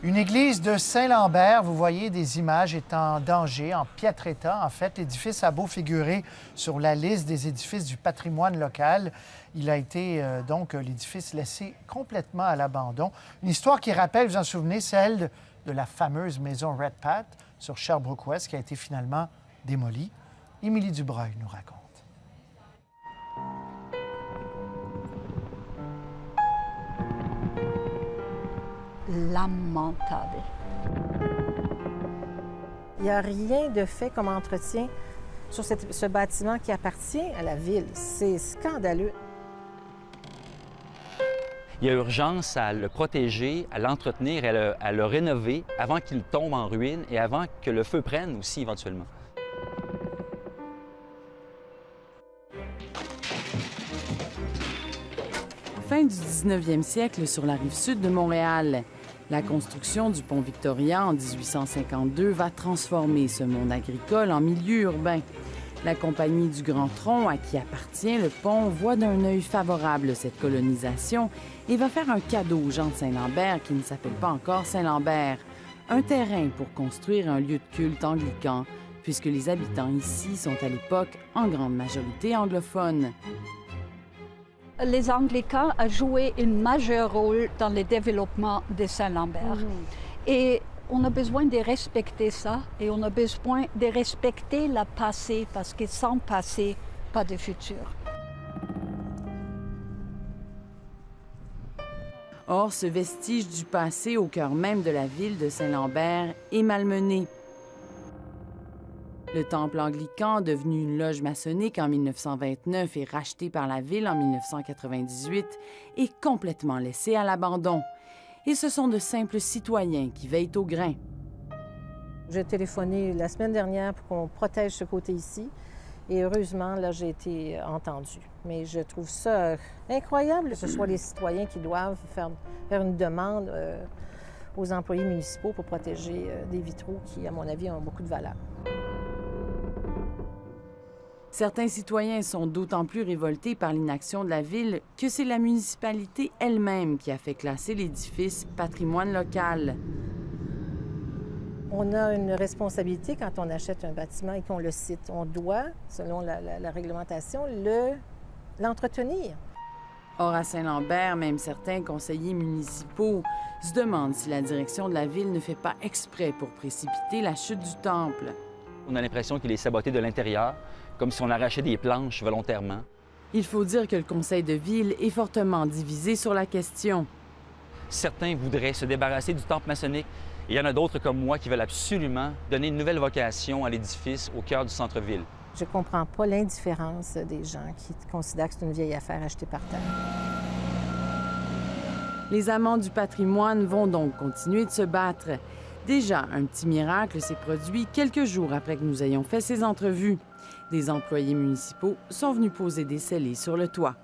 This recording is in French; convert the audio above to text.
Une église de Saint-Lambert, vous voyez, des images est en danger, en piètre état. En fait, l'édifice a beau figurer sur la liste des édifices du patrimoine local. Il a été, l'édifice laissé complètement à l'abandon. Une histoire qui rappelle, vous en souvenez, celle de la fameuse maison Red Pat sur Sherbrooke-Ouest qui a été finalement démolie. Émilie Dubreuil nous raconte. Lamentable. Il n'y a rien de fait comme entretien sur ce bâtiment qui appartient à la ville. C'est scandaleux. Il y a urgence à le protéger, à l'entretenir, à le rénover avant qu'il tombe en ruine et avant que le feu prenne aussi éventuellement. Fin du 19e siècle sur la rive sud de Montréal. La construction du pont Victoria en 1852 va transformer ce monde agricole en milieu urbain. La Compagnie du Grand Tronc, à qui appartient le pont, voit d'un œil favorable cette colonisation et va faire un cadeau aux gens de Saint-Lambert qui ne s'appelle pas encore Saint-Lambert. Un terrain pour construire un lieu de culte anglican, puisque les habitants ici sont à l'époque en grande majorité anglophones. Les Anglicans ont joué un majeur rôle dans le développement de Saint-Lambert. Et on a besoin de respecter ça et on a besoin de respecter le passé parce que sans passé, pas de futur. Or, ce vestige du passé au cœur même de la ville de Saint-Lambert est malmené. Le temple anglican, devenu une loge maçonnique en 1929 et racheté par la ville en 1998, est complètement laissé à l'abandon. Et ce sont de simples citoyens qui veillent au grain. J'ai téléphoné la semaine dernière pour qu'on protège ce côté ici. Et heureusement, là, j'ai été entendue. Mais je trouve ça incroyable que ce soit les citoyens qui doivent faire une demande aux employés municipaux pour protéger des vitraux qui, à mon avis, ont beaucoup de valeur. Certains citoyens sont d'autant plus révoltés par l'inaction de la ville que c'est la municipalité elle-même qui a fait classer l'édifice patrimoine local. On a une responsabilité quand on achète un bâtiment et qu'on le cite. On doit, selon la réglementation, l'entretenir. Or, à Saint-Lambert, même certains conseillers municipaux se demandent si la direction de la ville ne fait pas exprès pour précipiter la chute du temple. On a l'impression qu'il est saboté de l'intérieur, comme si on arrachait des planches volontairement. Il faut dire que le conseil de ville est fortement divisé sur la question. Certains voudraient se débarrasser du temple maçonnique et il y en a d'autres comme moi qui veulent absolument donner une nouvelle vocation à l'édifice au cœur du centre-ville. Je ne comprends pas l'indifférence des gens qui considèrent que c'est une vieille affaire achetée par terre. Les amants du patrimoine vont donc continuer de se battre. Déjà, un petit miracle s'est produit quelques jours après que nous ayons fait ces entrevues. Des employés municipaux sont venus poser des scellés sur le toit.